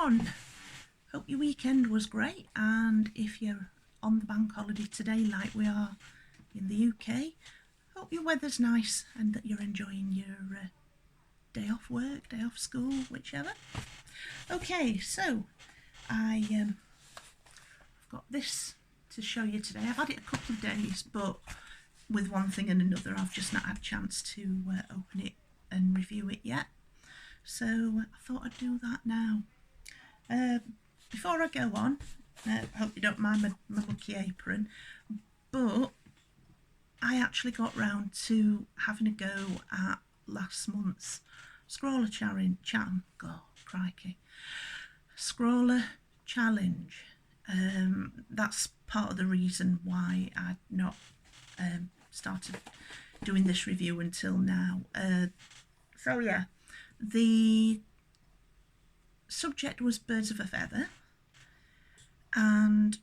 everyone. Hope your weekend was great, and if you're on the bank holiday today like we are in the UK, hope your weather's nice and that you're enjoying your day off work, day off school, whichever. Okay, so I've got this to show you today. I've had it a couple of days, but with one thing and another I've just not had a chance to open it and review it yet. So I thought I'd do that now. Before I go on, I hope you don't mind my mucky apron, but I actually got round to having a go at last month's Scrawlr Scrawlr Challenge. That's part of the reason why I'd not started doing this review until now. So yeah, the subject was birds of a feather, and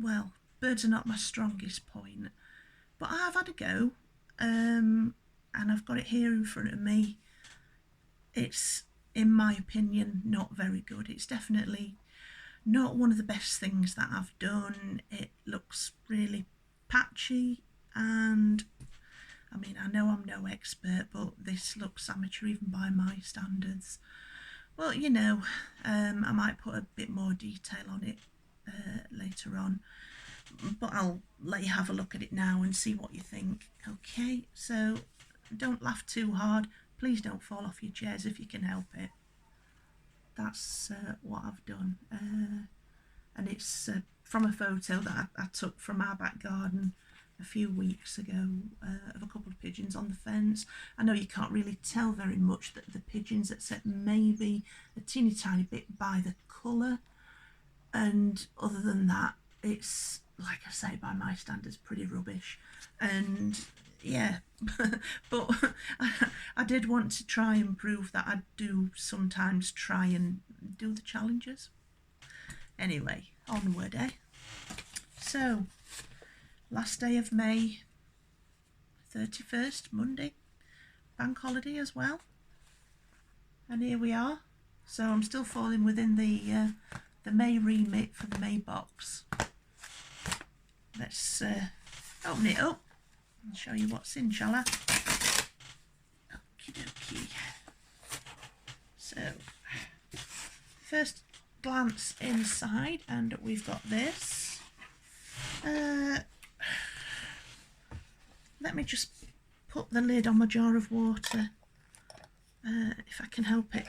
well, birds are not my strongest point, but I've had a go, and I've got it here in front of me. It's, in my opinion, not very good. It's definitely not one of the best things that I've done. It looks really patchy, and I mean, I know I'm no expert, but this looks amateur even by my standards. Well, you know, I might put a bit more detail on it later on, but I'll let you have a look at it now and see what you think. Okay, so don't laugh too hard. Please don't fall off your chairs if you can help it. That's what I've done. And it's from a photo that I took from our back garden a few weeks ago of a couple of pigeons on the fence. I know you can't really tell very much that the pigeons, except maybe a teeny tiny bit by the colour, and other than that it's, like I say, by my standards pretty rubbish. And yeah, but I did want to try and prove that I do sometimes try and do the challenges. Anyway, onward, eh? So last day of May, 31st, Monday, bank holiday as well, and here we are. So I'm still falling within the May remit for the May box. Let's open it up and show you what's in, shall I? Okie dokie. So first glance inside, and we've got this. Let me just put the lid on my jar of water, if I can help it.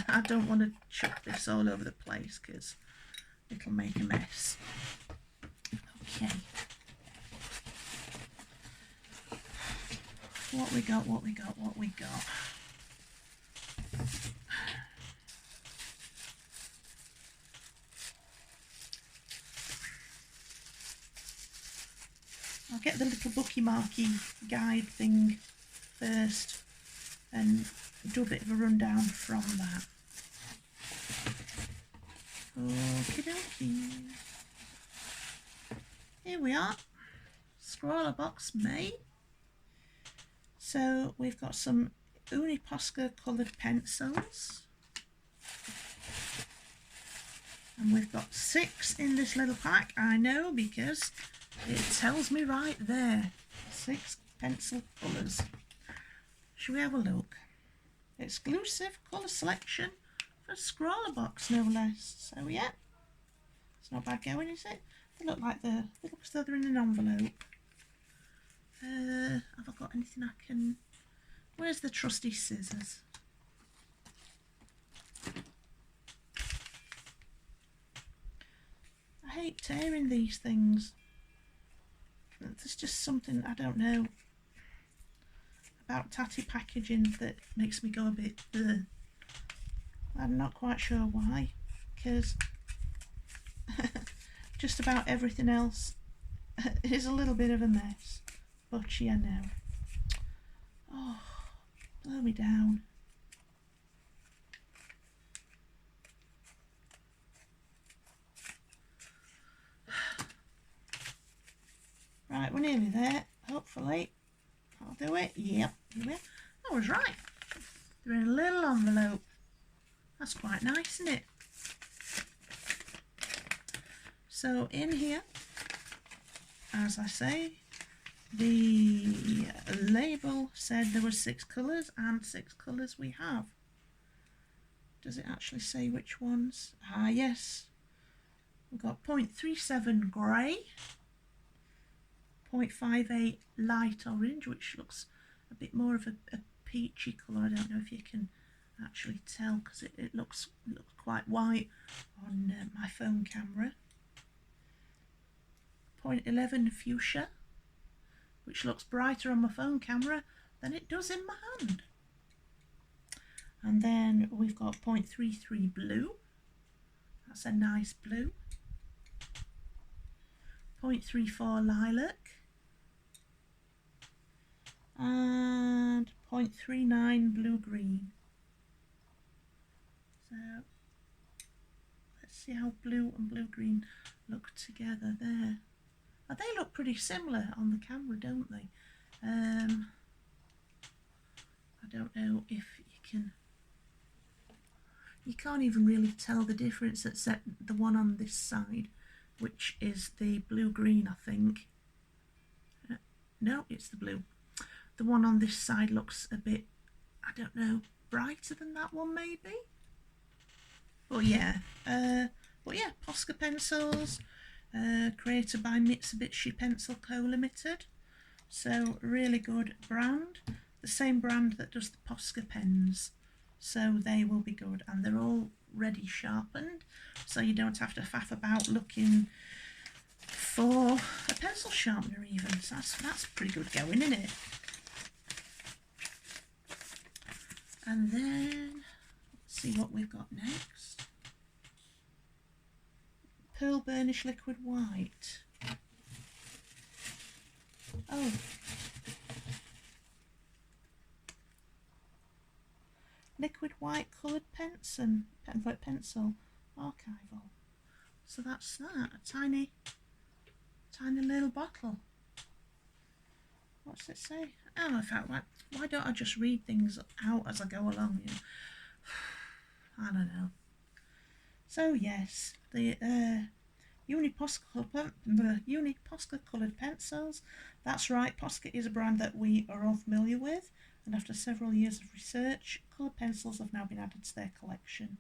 I don't want to chuck this all over the place because it'll make a mess. Okay. What we got. I'll get the little bookie marky guide thing first and do a bit of a rundown from that. Okie dokie. Here we are, ScrawlrBox May. So we've got some Uni Posca coloured pencils, and we've got 6 in this little pack. I know, because it tells me right there, 6 pencil colours. Shall we have a look? Exclusive colour selection for ScrawlrBox, no less. So yeah, it's not bad going, is it? They look as though they're in an envelope. Have I got anything I can... Where's the trusty scissors? I hate tearing these things. There's just something, I don't know, about tatty packaging that makes me go a bit ugh. I'm not quite sure why, because just about everything else is a little bit of a mess. But yeah, no. Oh, blow me down. Right, we're nearly there, hopefully. I'll do it. Yep, I was right. They're in a little envelope. That's quite nice, isn't it? So in here, as I say, the label said there were 6 colours, and 6 colours we have. Does it actually say which ones? Ah, yes. We've got 0.37 grey, 0.58 light orange, which looks a bit more of a peachy colour. I don't know if you can actually tell because it looks quite white on my phone camera. 0.11 fuchsia, which looks brighter on my phone camera than it does in my hand. And then we've got 0.33 blue. That's a nice blue. 0.34 lilac. And 0.39 blue-green. So let's see how blue and blue-green look together there. Oh, they look pretty similar on the camera, don't they? I don't know if you can... You can't even really tell the difference except the one on this side, which is the blue-green, I think. No, it's the blue. The one on this side looks a bit, I don't know, brighter than that one maybe? But yeah, Posca pencils, created by Mitsubishi Pencil Co. Limited. So really good brand. The same brand that does the Posca pens. So they will be good, and they're already sharpened, so you don't have to faff about looking for a pencil sharpener even. So that's pretty good going, isn't it? And then let's see what we've got next. Pearl Burnish Liquid White. Oh. Liquid white coloured pencil archival. So that's that, a tiny little bottle. What's it say? Oh, in fact, why don't I just read things out as I go along? You know? I don't know. So yes, the Posca coloured pencils. That's right, Posca is a brand that we are all familiar with, and after several years of research, coloured pencils have now been added to their collection.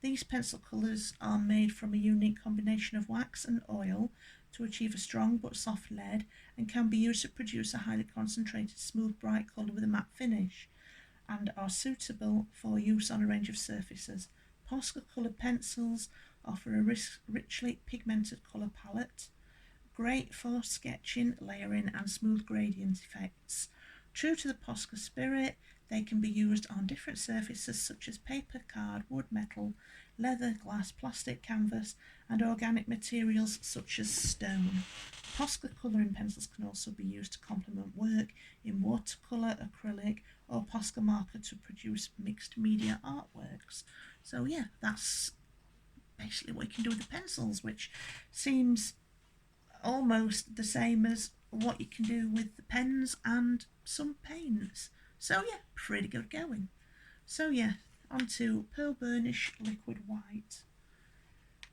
These pencil colours are made from a unique combination of wax and oil to achieve a strong but soft lead, and can be used to produce a highly concentrated, smooth, bright colour with a matte finish, and are suitable for use on a range of surfaces. Posca coloured pencils offer a richly pigmented colour palette, great for sketching, layering and smooth gradient effects. True to the Posca spirit, they can be used on different surfaces such as paper, card, wood, metal, leather, glass, plastic, canvas and organic materials such as stone. Posca colouring pencils can also be used to complement work in watercolour, acrylic or Posca marker to produce mixed media artworks. So yeah, that's basically what you can do with the pencils, which seems almost the same as what you can do with the pens and some paints. So yeah, pretty good going. So yeah, on to Pearl Burnish Liquid White.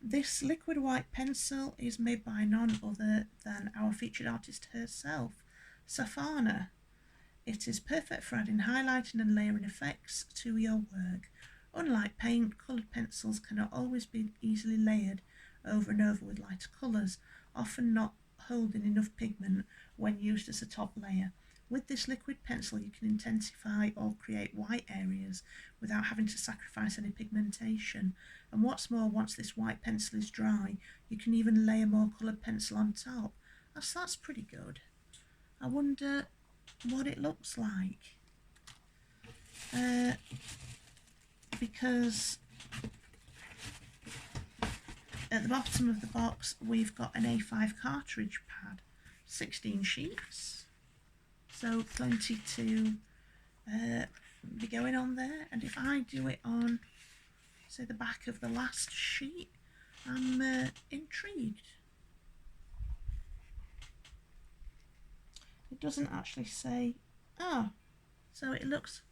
This liquid white pencil is made by none other than our featured artist herself, Safana. It is perfect for adding highlighting and layering effects to your work. Unlike paint, coloured pencils cannot always be easily layered over and over with lighter colours, often not holding enough pigment when used as a top layer. With this liquid pencil you can intensify or create white areas without having to sacrifice any pigmentation, and what's more, once this white pencil is dry you can even layer more coloured pencil on top. That's pretty good. I wonder what it looks like, because at the bottom of the box we've got an A5 cartridge pad, 16 sheets, so plenty to be going on there. And if I do it on, say, the back of the last sheet, I'm intrigued. It doesn't actually say, so it looks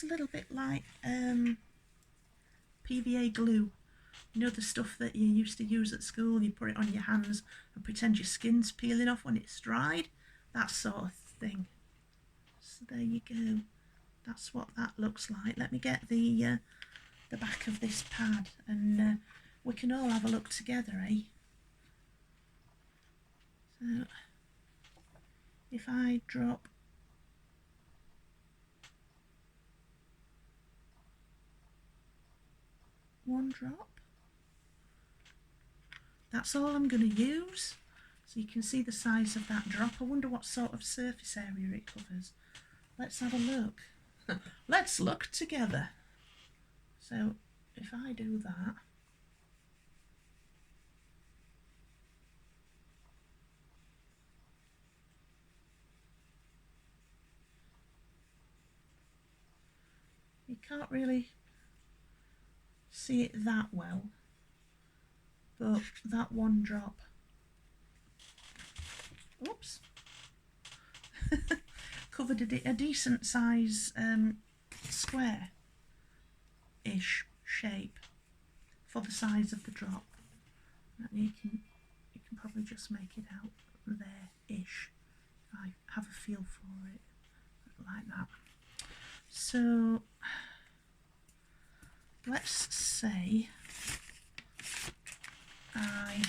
a little bit like PVA glue, You know the stuff that you used to use at school, you put it on your hands and pretend your skin's peeling off when it's dried? That sort of thing. So there you go. That's what that looks like. Let me get the back of this pad and we can all have a look together, eh? So if I drop one drop, that's all I'm going to use. So you can see the size of that drop. I wonder what sort of surface area it covers. Let's have a look. Let's look together. So if I do that, you can't really see it that well, but that one drop, oops, covered a decent size square-ish shape for the size of the drop. And you can probably just make it out there-ish. I have a feel for it like that. So let's say I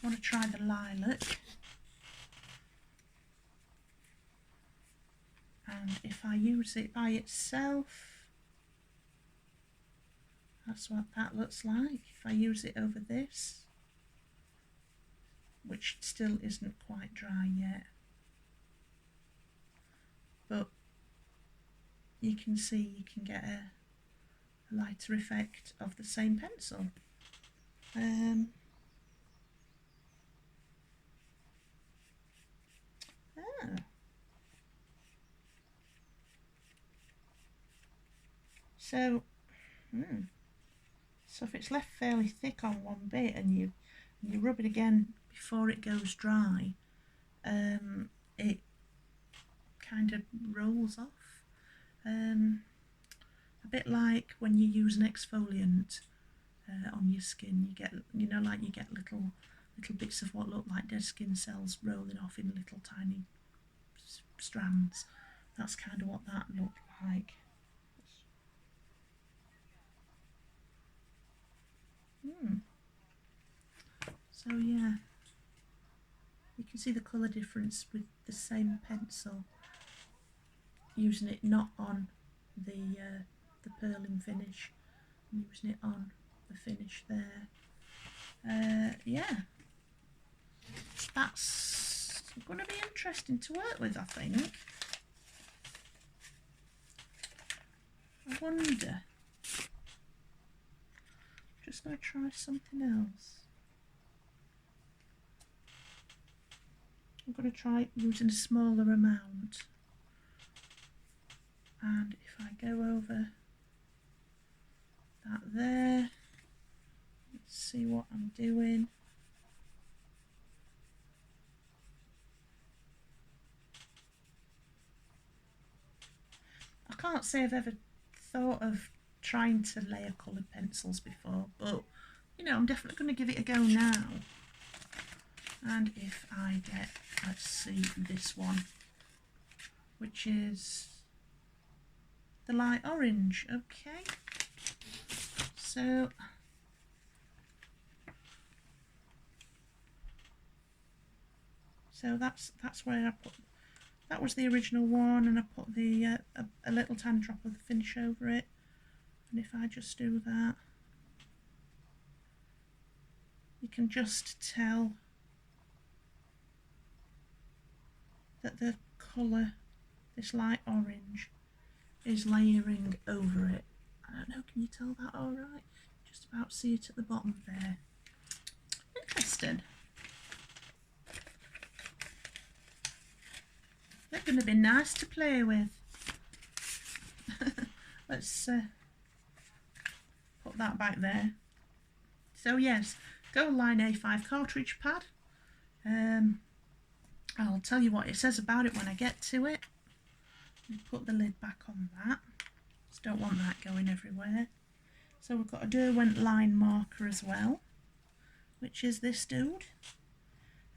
want to try the lilac, and if I use it by itself, that's what that looks like. If I use it over this, which still isn't quite dry yet, but you can see you can get a lighter effect of the same pencil. So if it's left fairly thick on one bit and you rub it again before it goes dry, it kind of rolls off. A bit like when you use an exfoliant on your skin, you get, you know, like you get little bits of what look like dead skin cells rolling off in little tiny strands. That's kind of what that looked like. So yeah, you can see the colour difference with the same pencil, using it not on the purling finish, using it on the finish there. Yeah, that's going to be interesting to work with, I think. I wonder, just going to try something else. I'm going to try using a smaller amount, and if I go over that there, let's see what I'm doing. I can't say I've ever thought of trying to layer coloured pencils before, but you know, I'm definitely going to give it a go now. And if I get, let's see, this one, which is the light orange, okay. So that's where I put, that was the original one, and I put the a little tiny drop of the finish over it. And if I just do that, you can just tell that the colour, this light orange, is layering over it. I don't know, can you tell that all right? Just about see it at the bottom there. Interesting. They're going to be nice to play with. Let's put that back there. So yes, Gold Line A5 Cartridge Pad. I'll tell you what it says about it when I get to it. put the lid back on that. Just don't want that going everywhere. So we've got a Derwent line marker as well, which is this dude.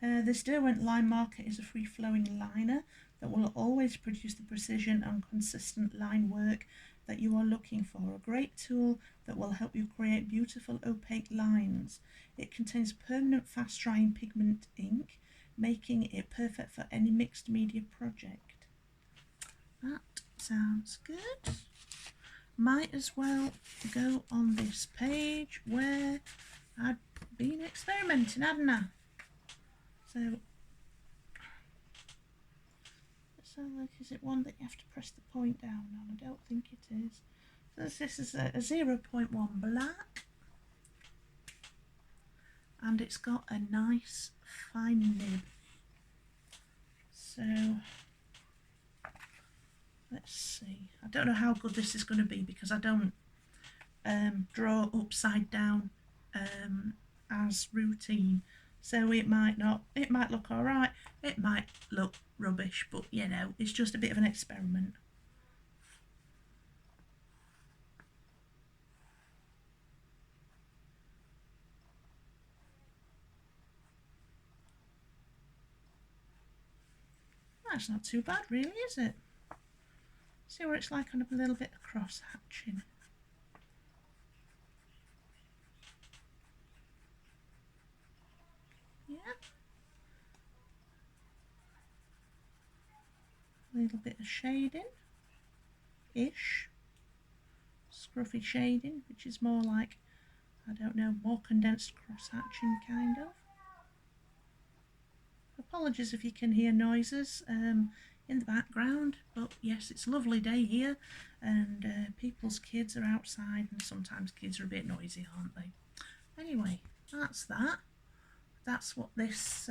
This Derwent line marker is a free-flowing liner that will always produce the precision and consistent line work that you are looking for. A great tool that will help you create beautiful opaque lines. It contains permanent fast-drying pigment ink, making it perfect for any mixed media project. That sounds good. Might as well go on this page where I'd been experimenting, hadn't I? So like, is it one that you have to press the point down on? I don't think it is. So this is a 0.1 black, and it's got a nice fine nib. So let's see. I don't know how good this is going to be because I don't draw upside down as routine. So it might look alright, it might look rubbish, but you know, it's just a bit of an experiment. That's not too bad really, is it? See what it's like on a little bit of cross hatching. Yeah. A little bit of shading-ish. Scruffy shading, which is more like, I don't know, more condensed cross hatching kind of. Apologies if you can hear noises in the background, but yes, it's a lovely day here and people's kids are outside, and sometimes kids are a bit noisy, aren't they? Anyway, that's that. That's what this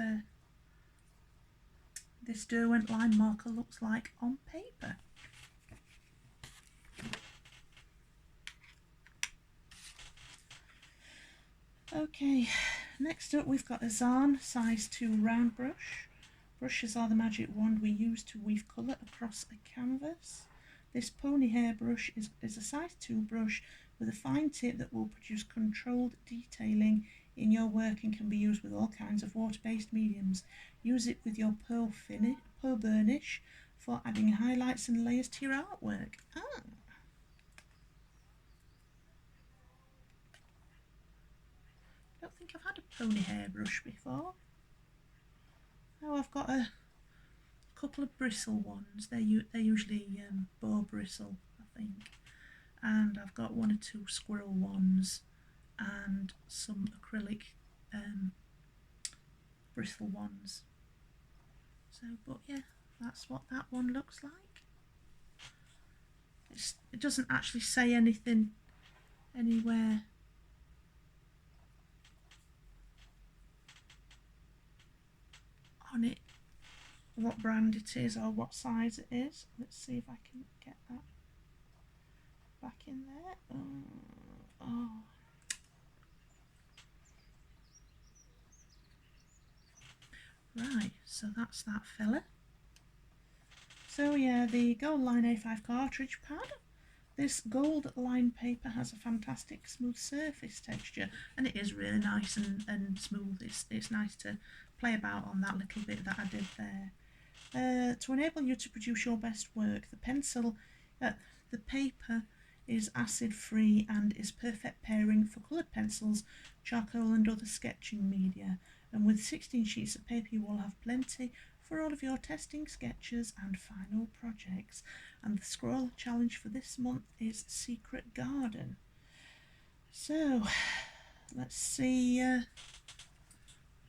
this Derwent line marker looks like on paper. Okay, next up we've got a Zarn size 2 round brush. Brushes are the magic wand we use to weave colour across a canvas. This pony hair brush is a size 2 brush with a fine tip that will produce controlled detailing in your work and can be used with all kinds of water-based mediums. Use it with your pearl burnish for adding highlights and layers to your artwork. I don't think I've had a pony hair brush before. Oh, I've got a couple of bristle ones. They're usually boar bristle, I think. And I've got one or two squirrel ones and some acrylic bristle ones. So, but yeah, that's what that one looks like. It doesn't actually say anything anywhere on it, what brand it is or what size it is. Let's see if I can get that back in there. Oh. Right, so that's that fella. So yeah, the Gold Line A5 Cartridge Pad. This gold line paper has a fantastic smooth surface texture, and it is really nice and smooth. It's nice to play about on that little bit that I did there. To enable you to produce your best work, the paper is acid free and is perfect pairing for coloured pencils, charcoal and other sketching media. And with 16 sheets of paper you will have plenty for all of your testing, sketches and final projects. And the scroll challenge for this month is Secret Garden. So let's see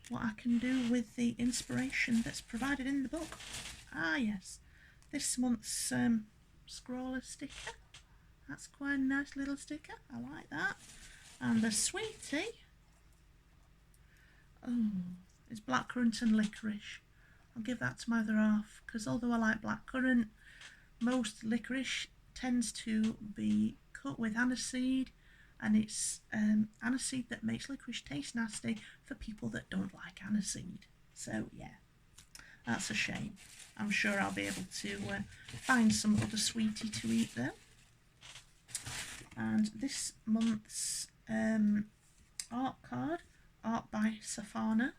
what I can do with the inspiration that's provided in the book. Ah yes, this month's Scrawlr sticker. That's quite a nice little sticker, I like that. And the sweetie, it's blackcurrant and licorice. I'll give that to my other half, because although I like blackcurrant, most licorice tends to be cut with aniseed, and it's aniseed that makes licorice taste nasty for people that don't like aniseed. So yeah, that's a shame. I'm sure I'll be able to find some other sweetie to eat though. And this month's art card, art by Safana,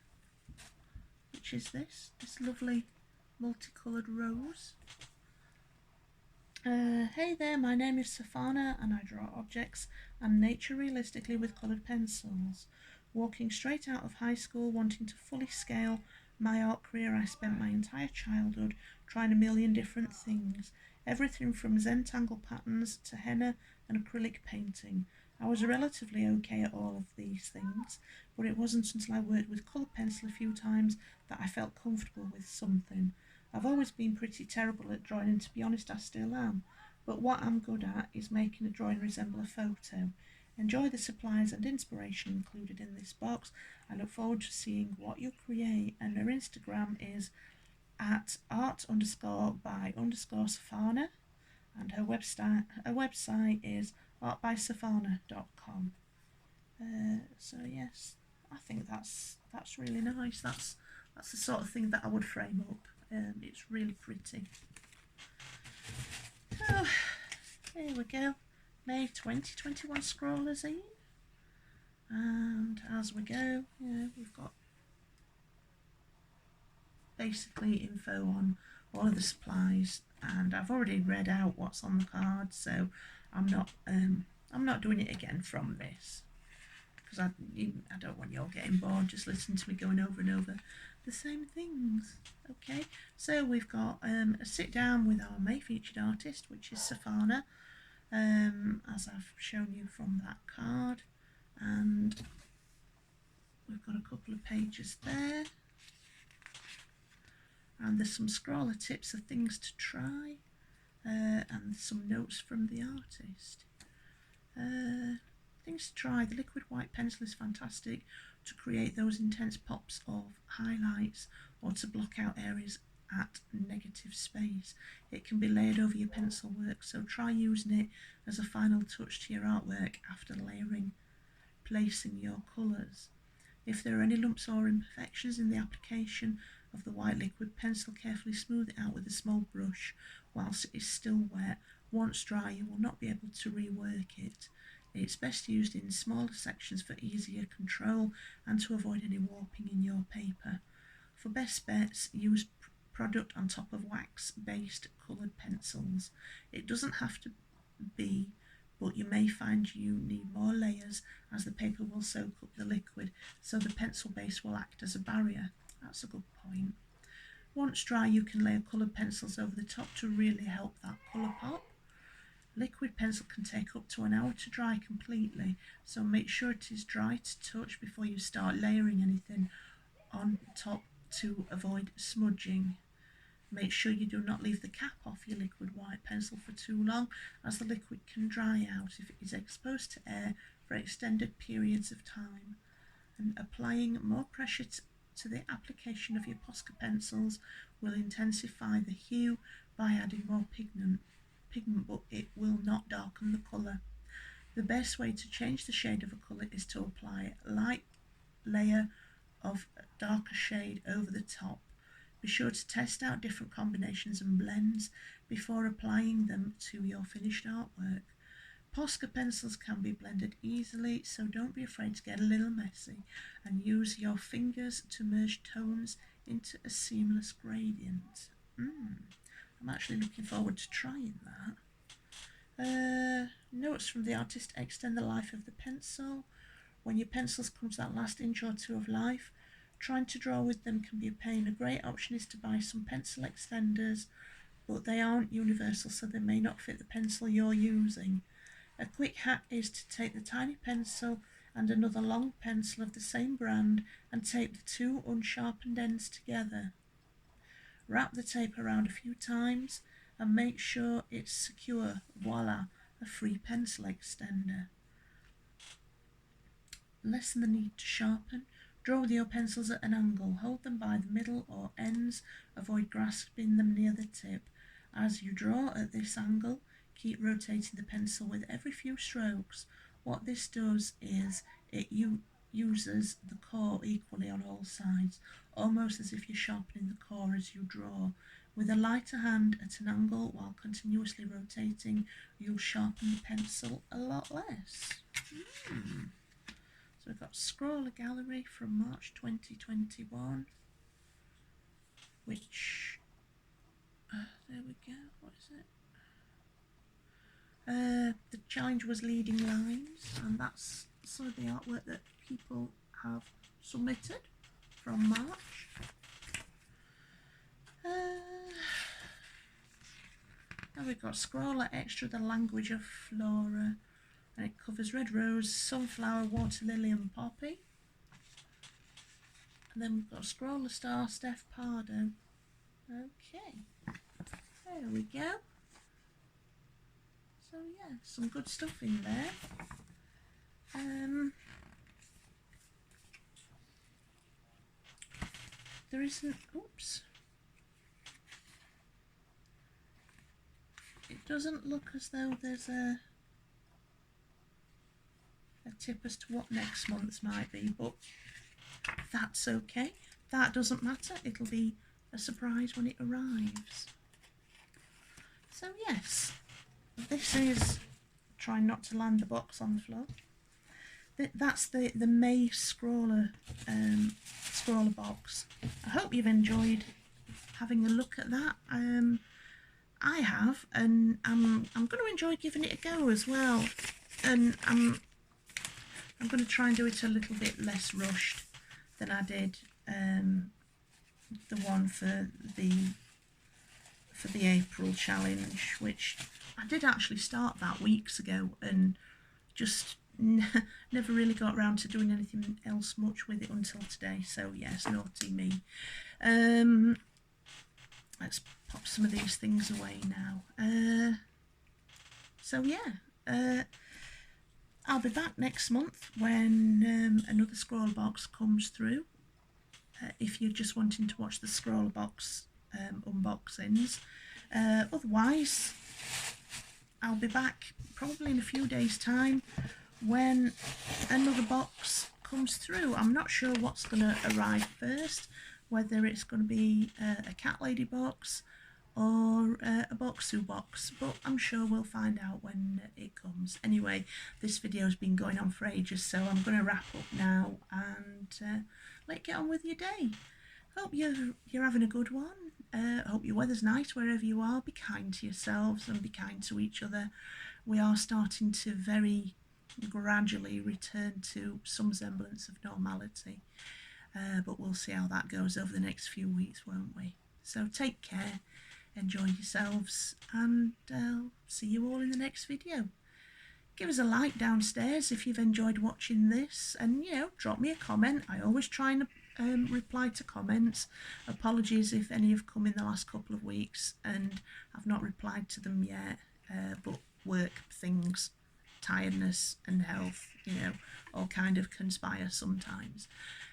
which is this lovely multicoloured rose. Hey there, my name is Safana and I draw objects and nature realistically with coloured pencils. Walking straight out of high school, wanting to fully scale my art career, I spent my entire childhood trying a million different things. Everything from Zentangle patterns to henna and acrylic painting. I was relatively okay at all of these things, but it wasn't until I worked with coloured pencil a few times that I felt comfortable with something. I've always been pretty terrible at drawing, and to be honest I still am, but what I'm good at is making a drawing resemble a photo. Enjoy the supplies and inspiration included in this box. I look forward to seeing what you create, and her Instagram is at art_by_Safana, and her website is artbysafana.com. So yes, I think that's really nice. That's the sort of thing that I would frame up. It's really pretty. Oh, here we go. May 2021 Scrawlr zine. And as we go, we've got basically info on all of the supplies, and I've already read out what's on the card, so I'm not doing it again from this, because I don't want you all getting bored just listening to me going over and over the same things. Okay, so we've got a sit down with our May featured artist, which is Safana, as I've shown you from that card, and we've got a couple of pages there, and there's some Scrawlr tips of things to try, and some notes from the artist. Things to try: the liquid white pencil is fantastic to create those intense pops of highlights or to block out areas at negative space. It can be layered over your pencil work, so try using it as a final touch to your artwork after placing your colours. If there are any lumps or imperfections in the application of the white liquid pencil, carefully smooth it out with a small brush whilst it is still wet. Once dry, you will not be able to rework it. It's best used in smaller sections for easier control and to avoid any warping in your paper. For best bets, use product on top of wax-based coloured pencils. It doesn't have to be, but you may find you need more layers as the paper will soak up the liquid, so the pencil base will act as a barrier. That's a good point. Once dry, you can layer coloured pencils over the top to really help that colour pop. Liquid pencil can take up to an hour to dry completely, so make sure it is dry to touch before you start layering anything on top to avoid smudging. Make sure you do not leave the cap off your liquid white pencil for too long, as the liquid can dry out if it is exposed to air for extended periods of time. And applying more pressure to the application of your Posca pencils will intensify the hue by adding more pigment, but it will not darken the colour. The best way to change the shade of a colour is to apply a light layer of a darker shade over the top. Be sure to test out different combinations and blends before applying them to your finished artwork. Posca pencils can be blended easily, so don't be afraid to get a little messy and use your fingers to merge tones into a seamless gradient. I'm actually looking forward to trying that. Notes from the artist: extend the life of the pencil. When your pencils come to that last inch or two of life, trying to draw with them can be a pain. A great option is to buy some pencil extenders, but they aren't universal, so they may not fit the pencil you're using. A quick hack is to take the tiny pencil and another long pencil of the same brand and tape the two unsharpened ends together. Wrap the tape around a few times and make sure it's secure. Voila, a free pencil extender. Lessen the need to sharpen. Draw with your pencils at an angle. Hold them by the middle or ends. Avoid grasping them near the tip. As you draw at this angle, keep rotating the pencil with every few strokes. What this does is it uses the core equally on all sides, almost as if you're sharpening the core as you draw. With a lighter hand at an angle while continuously rotating, you'll sharpen the pencil a lot less. So we've got Scrawlr Gallery from March 2021, which, there we go, what is it? The challenge was leading lines, and that's some of the artwork that people have submitted from March. Now we've got Scrawlr Extra, the language of flora, and it covers red rose, sunflower, water lily and poppy. And then we've got Scrawlr Star, Steph Pardo. Okay, there we go. So yeah, some good stuff in there. There isn't, oops. It doesn't look as though there's a tip as to what next month's might be, but that's okay. That doesn't matter. It'll be a surprise when it arrives. So yes, this is, trying not to land the box on the floor. That's the May ScrawlrBox. I hope you've enjoyed having a look at that. I have, and I'm going to enjoy giving it a go as well. And I'm going to try and do it a little bit less rushed than I did the one for the April challenge, which I did actually start that weeks ago and just never really got around to doing anything else much with it until today. So yes, naughty me. Let's pop some of these things away now. So yeah, I'll be back next month when another ScrawlrBox comes through. If you're just wanting to watch the ScrawlrBox unboxings. Otherwise, I'll be back probably in a few days' time when another box comes through. I'm not sure what's going to arrive first, whether it's going to be a cat lady box or a Boxu box, but I'm sure we'll find out when it comes. Anyway, this video's been going on for ages, so I'm going to wrap up now and let get on with your day. Hope you're having a good one. Hope your weather's nice wherever you are. Be kind to yourselves and be kind to each other. We are starting to very gradually return to some semblance of normality, but we'll see how that goes over the next few weeks, won't we? So take care, enjoy yourselves, and I'll see you all in the next video. Give us a like downstairs if you've enjoyed watching this, and drop me a comment. I always try and reply to comments. Apologies if any have come in the last couple of weeks and I've not replied to them yet, but work things, tiredness and health, all kind of conspire sometimes,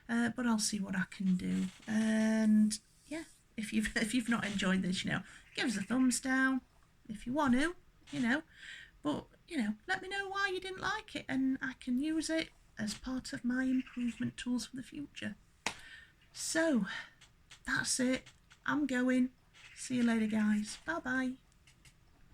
but I'll see what I can do. And yeah, if you've not enjoyed this, give us a thumbs down if you want to, but let me know why you didn't like it, and I can use it as part of my improvement tools for the future. So that's it. I'm going. See you later, guys. Bye bye.